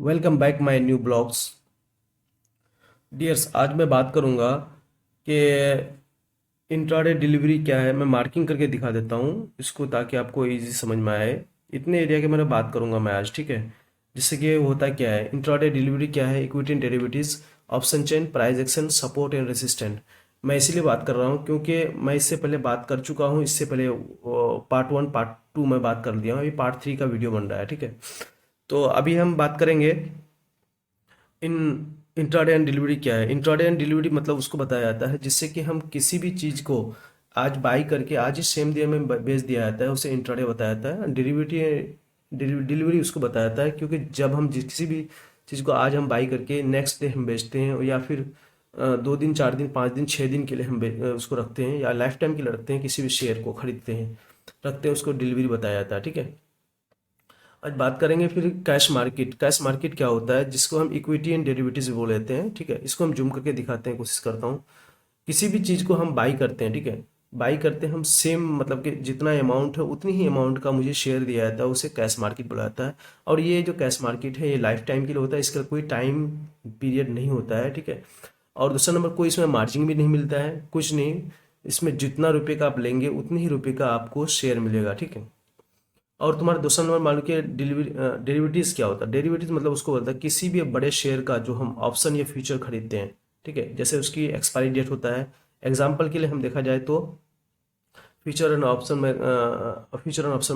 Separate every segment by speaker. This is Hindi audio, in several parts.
Speaker 1: Welcome back my new blogs dears. आज मैं बात करूंगा कि इंट्राडे डिलीवरी क्या है। मैं मार्किंग करके दिखा देता हूँ इसको ताकि आपको इजी समझ में आए। इतने एरिया के मैंने बात करूंगा मैं आज, ठीक है। जिससे कि होता क्या है, इंट्राडे डिलीवरी क्या है, equity and derivatives, option chain, price action, support and resistant. मैं इसीलिए बात कर रहा हूँ क्योंकि मैं इससे पहले बात कर चुका हूँ। इससे पहले पार्ट वन पार्ट टू में बात कर लिया हूँ, अभी पार्ट थ्री का वीडियो बन रहा है, ठीक है। तो अभी हम बात करेंगे इन इंट्राडे एंड डिलीवरी क्या है। इंट्राडे एंड डिलीवरी मतलब उसको बताया जाता है जिससे कि हम किसी भी चीज़ को आज बाई करके आज ही सेम डे में बेच दिया जाता है, उसे इंट्राडे बताया जाता है। डिलीवरी उसको बताया जाता है क्योंकि जब हम किसी भी चीज़ को आज हम बाई करके नेक्स्ट डे हम बेचते हैं, या फिर 2 दिन 4 दिन 5 दिन 6 दिन के लिए हम उसको रखते हैं, या लाइफ टाइम के लिए रखते हैं, किसी भी शेयर को खरीदते हैं रखते हैं, उसको डिलीवरी बताया जाता है, ठीक है। आज बात करेंगे फिर कैश मार्केट। कैश मार्केट क्या होता है, जिसको हम इक्विटी एंड डेरिवेटिव्स बोल लेते हैं, ठीक है। इसको हम जूम करके दिखाते हैं, कोशिश करता हूँ। किसी भी चीज़ को हम बाई करते हैं, ठीक है। बाई करते हैं हम सेम, मतलब कि जितना अमाउंट है उतनी ही अमाउंट का मुझे शेयर दिया जाता है, उसे कैश मार्केट बोला जाता है। और ये जो कैश मार्केट है ये लाइफ टाइम के लिए होता है, इसका कोई टाइम पीरियड नहीं होता है, ठीक है। और दूसरा नंबर, कोई इसमें मार्जिन भी नहीं मिलता है, कुछ नहीं। इसमें जितना रुपये का आप लेंगे उतनी ही रुपये का आपको शेयर मिलेगा, ठीक है। और तुम्हारा दूसरा नंबर मान लो कि डिलीवरी डेरिवेटिव्स क्या होता है। डेरिवेटिव्स मतलब उसको बोलता है किसी भी बड़े शेयर का जो हम ऑप्शन या फ्यूचर खरीदते हैं, ठीक है। जैसे उसकी एक्सपायरी डेट होता है। एग्जाम्पल के लिए हम देखा जाए तो फ्यूचर एंड ऑप्शन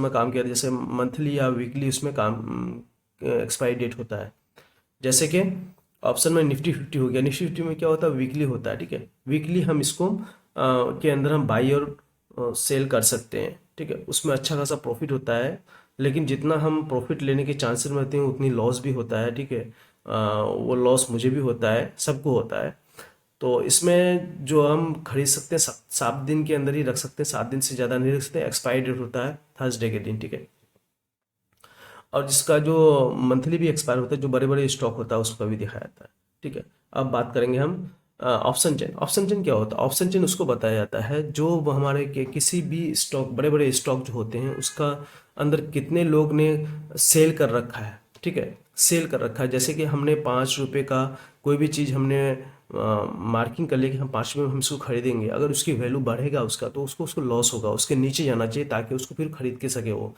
Speaker 1: में काम किया, जैसे मंथली या वीकली उसमें काम एक्सपायरी डेट होता है। जैसे कि ऑप्शन में निफ्टी 50 हो गया, निफ्टी 50 में क्या होता है, वीकली होता है, ठीक है। वीकली हम इसको के अंदर हम बाई और सेल कर सकते हैं, ठीक है। उसमें अच्छा खासा प्रॉफिट होता है, लेकिन जितना हम प्रॉफिट लेने के चांसेस रहते हैं उतनी लॉस भी होता है, ठीक है। वो लॉस मुझे भी होता है, सबको होता है। तो इसमें जो हम खरीद सकते हैं 7 दिन के अंदर ही रख सकते हैं, 7 दिन से ज़्यादा नहीं रख सकते। एक्सपायरी डेट होता है थर्सडे के दिन, ठीक है। और जिसका जो मंथली भी एक्सपायर होता है, जो बड़े बड़े स्टॉक होता है उसका भी दिखाया जाता है, ठीक है। अब बात करेंगे हम ऑप्शन चेन। ऑप्शन चेन क्या होता है, ऑप्शन चेन उसको बताया जाता है जो वो हमारे के किसी भी स्टॉक, बड़े बड़े स्टॉक जो होते हैं उसका अंदर कितने लोग ने सेल कर रखा है, ठीक है। सेल कर रखा है, जैसे कि हमने 5 रुपये का कोई भी चीज़ हमने मार्किंग कर लिया कि हम 5 रुपये में हम इसको खरीदेंगे, अगर उसकी वैल्यू बढ़ेगा उसका तो उसको उसको लॉस होगा, उसके नीचे जाना चाहिए ताकि उसको फिर खरीद के सके वो।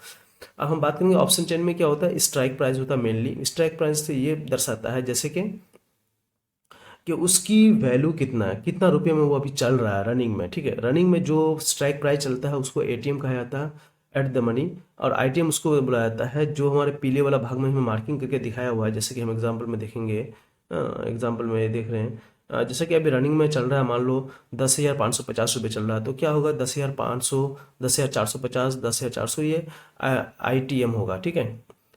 Speaker 1: अब हम बात करेंगे ऑप्शन चेन में क्या होता है, स्ट्राइक प्राइस होता है मेनली। स्ट्राइक प्राइस से ये दर्शाता है जैसे कि उसकी वैल्यू कितना है, कितना रुपये में वो अभी चल रहा है रनिंग में, ठीक है। रनिंग में जो स्ट्राइक प्राइस चलता है उसको एटीएम कहा जाता है, एट द मनी। और आईटीएम उसको बुलाया जाता है जो हमारे पीले वाला भाग में हमें मार्किंग करके दिखाया हुआ है, जैसे कि हम एग्जांपल में देखेंगे। एग्जांपल में देख रहे हैं, जैसे कि अभी रनिंग में चल रहा है, मान लो 10,550 रुपये चल रहा है, तो क्या होगा, 10,500, 10,450, 10,400, ये आईटीएम होगा, ठीक है,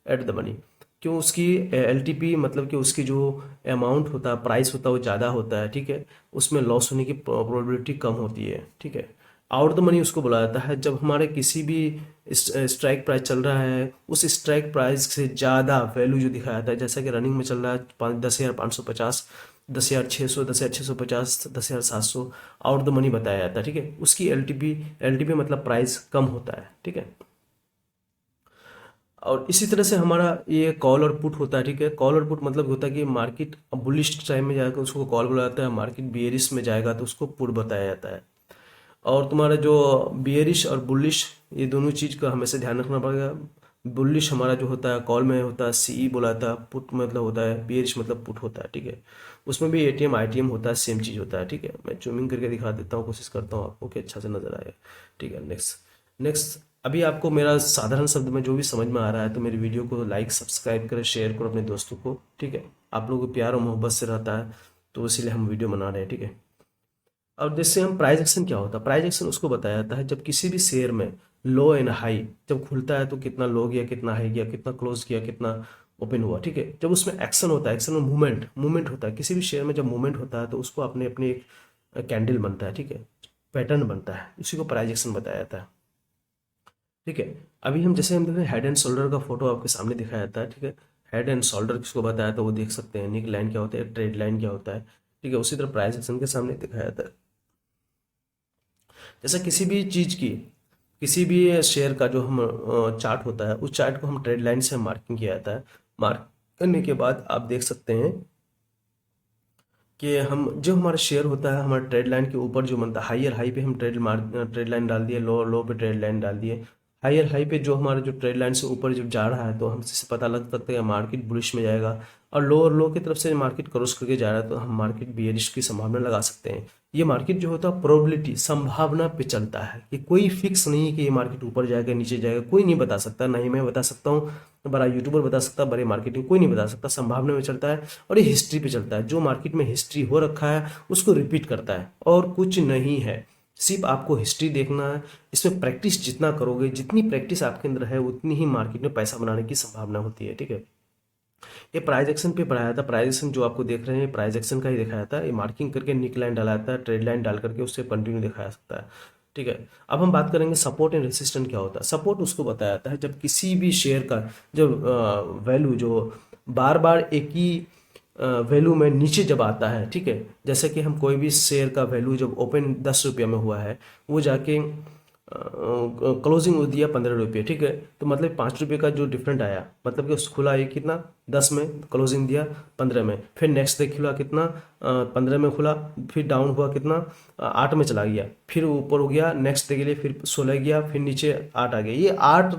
Speaker 1: एट द मनी। क्यों, उसकी एलटीपी मतलब कि उसकी जो अमाउंट होता है, प्राइस होता है, वो ज़्यादा होता है, ठीक है। उसमें लॉस होने की प्रोबेबिलिटी कम होती है, ठीक है। आउट द मनी उसको बोला जाता है जब हमारे किसी भी स्ट्राइक प्राइस चल रहा है, उस स्ट्राइक प्राइस से ज़्यादा वैल्यू जो दिखाया जाता है, जैसा कि रनिंग में चल रहा है 10,550, 10,600, 10,650, 10,700, आउट द मनी बताया जाता है, ठीक है। उसकी एलटीपी, एलटीपी मतलब प्राइस कम होता है, ठीक है। और इसी तरह से हमारा ये कॉल और पुट होता है, ठीक है। कॉल और पुट मतलब होता है कि मार्केट बुलिश टाइम में जाएगा उसको कॉल बोला जाता है, मार्केट बियरिश में जाएगा तो उसको पुट बताया जाता है। और तुम्हारा जो बियरिश और बुलिश, ये दोनों चीज़ का हमेशा ध्यान रखना पड़ेगा। बुलिश हमारा जो होता है कॉल में होता है सीई बोला था, पुट मतलब होता है, बियरिश मतलब पुट होता है, ठीक है। उसमें भी एटीएम आईटीएम होता है, सेम चीज़ होता है, ठीक है। मैं जूमिंग करके दिखा देता हूँ, कोशिश करता हूँ आपको कि अच्छा से नजर आए, ठीक है। नेक्स्ट नेक्स्ट अभी आपको मेरा साधारण शब्द में जो भी समझ में आ रहा है तो मेरी वीडियो को लाइक सब्सक्राइब करें, शेयर करो अपने दोस्तों को, ठीक है। आप लोगों को प्यार और मोहब्बत से रहता है तो इसीलिए हम वीडियो बना रहे हैं, ठीक है। और जैसे हम प्राइस एक्शन क्या होता है, प्राइस एक्शन उसको बताया जाता है जब किसी भी शेयर में लो एंड हाई जब खुलता है तो कितना लो गया, कितना हाई गया, कितना क्लोज किया, कितना ओपन हुआ, ठीक है। जब उसमें एक्शन होता है, एक्शन में मूवमेंट मूवमेंट होता है, किसी भी शेयर में जब मूवमेंट होता है तो उसको अपने अपने एक कैंडल बनता है, ठीक है, पैटर्न बनता है, उसी को प्राइस एक्शन बताया जाता है, ठीक है। अभी हम जैसे हम देख रहे हैं हेड एंड शोल्डर का फोटो आपके सामने दिखाया जाता है, ठीक है। हेड एंड शोल्डर किसको बताया था वो देख सकते हैं, निक लाइन क्या होता है, ट्रेड लाइन क्या होता है, ठीक है। उसी तरह प्राइस एक्शन के सामने दिखाया जाता है। जैसे किसी भी चीज़ की, किसी भी शेयर का जो हम चार्ट होता है, उस चार्ट को हम ट्रेड लाइन से मार्किंग किया जाता है, मार्क करने के बाद आप देख सकते हैं कि हम जो हमारा शेयर होता है हमारे ट्रेड लाइन के ऊपर जो बनता है, हायर हाई पे हम ट्रेड लाइन डाल दिए, लो लो पे ट्रेड लाइन डाल दिए। हायर हाई पे जो हमारा जो ट्रेड लाइन से ऊपर जब जा रहा है तो हमसे पता लग सकता है मार्केट बुलिश में जाएगा, और लोअर लो की तरफ से मार्केट क्रॉस करके जा रहा है तो हम मार्केट बियरिश की संभावना लगा सकते हैं। ये मार्केट जो होता है प्रोबेबिलिटी, संभावना पे चलता है, कि कोई फिक्स नहीं है कि ये मार्केट ऊपर जाएगा नीचे जाएगा, कोई नहीं बता सकता, ना ही मैं बता सकता हूँ, बड़ा यूट्यूबर बता सकता, बड़े मार्केटिंग कोई नहीं बता सकता, संभावना में चलता है। और ये हिस्ट्री पे चलता है, जो मार्केट में हिस्ट्री हो रखा है उसको रिपीट करता है और कुछ नहीं है। सिर्फ आपको हिस्ट्री देखना है, इसमें प्रैक्टिस जितना करोगे, जितनी प्रैक्टिस आपके अंदर है उतनी ही मार्केट में पैसा बनाने की संभावना होती है। ठीक है, ये प्राइस एक्शन पे बढ़ाया था, प्राइस एक्शन जो आपको देख रहे हैं प्राइस एक्शन का ही दिखाया था, ये मार्किंग करके निक लाइन डाला था, ट्रेड लाइन डाल करके उससे कंटिन्यू दिखाया सकता है। ठीक है, अब हम बात करेंगे सपोर्ट एंड रेसिस्टेंट क्या होता है। सपोर्ट उसको बताया जाता है जब किसी भी शेयर का जब वैल्यू जो बार बार एक ही वैल्यू में नीचे जब आता है, ठीक है, जैसे कि हम कोई भी शेयर का वैल्यू जब ओपन 10 रुपये में हुआ है, वो जाके क्लोजिंग हो दिया 15 रुपये, ठीक है, तो मतलब 5 रुपये का जो डिफरेंट आया, मतलब कि खुला ये कितना 10 में, क्लोजिंग दिया 15 में, फिर नेक्स्ट डे खुला कितना 15 में खुला, फिर डाउन हुआ कितना 8 में चला गया, फिर ऊपर हो गया नेक्स्ट डे के लिए, फिर 16 गया, फिर नीचे 8 आ गया। ये 8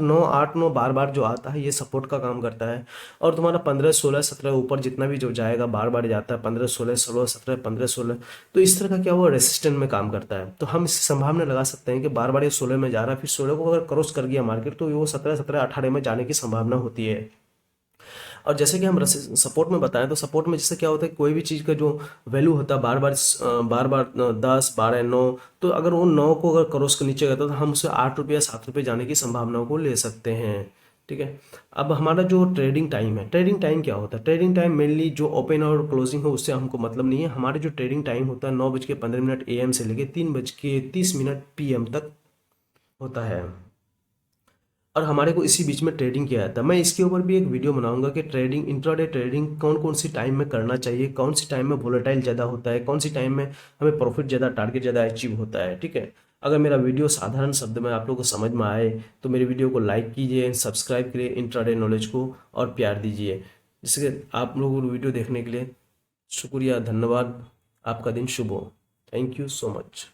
Speaker 1: 9 बार बार जो आता है ये सपोर्ट का काम करता है। और तुम्हारा 15 16 17 ऊपर जितना भी जो जाएगा बार बार जाता है 15 16 16 17 15 16, तो इस तरह का क्या हुआ रेसिस्टेंट में काम करता है। तो हम इससे संभावना लगा सकते हैं कि बार बार ये 16 में जा रहा है, फिर 16 को अगर क्रॉस कर गया मार्केट तो वो 17 17 18 में जाने की संभावना होती है। और जैसे कि हम सपोर्ट में बताएं तो सपोर्ट में जैसे क्या होता है, कोई भी चीज़ का जो वैल्यू होता है बार बार 10 12 9, तो अगर वो 9 को अगर क्रॉस के नीचे गया तो हम उसे 8 रुपये 7 रुपये जाने की संभावनाओं को ले सकते हैं। ठीक है, अब हमारा जो ट्रेडिंग टाइम है, ट्रेडिंग टाइम क्या होता है, ट्रेडिंग टाइम मेनली जो ओपन और क्लोजिंग हो उससे हमको मतलब नहीं है। हमारे जो ट्रेडिंग टाइम होता है 9:15 AM से लेके 3:30 PM तक होता है, और हमारे को इसी बीच में ट्रेडिंग किया जाता है। मैं इसके ऊपर भी एक वीडियो बनाऊंगा कि ट्रेडिंग, इंट्राडे ट्रेडिंग कौन कौन सी टाइम में करना चाहिए, कौन सी टाइम में वोलेटाइल ज़्यादा होता है, कौन सी टाइम में हमें प्रॉफिट ज़्यादा, टारगेट ज़्यादा अचीव होता है। ठीक है, अगर मेरा वीडियो साधारण शब्द में आप लोगों को समझ में आए तो मेरे वीडियो को लाइक कीजिए, सब्सक्राइब करिए इंट्राडे नॉलेज को, और प्यार दीजिए। जिससे आप लोगों को वीडियो देखने के लिए शुक्रिया, धन्यवाद, आपका दिन शुभ हो। Thank you so much.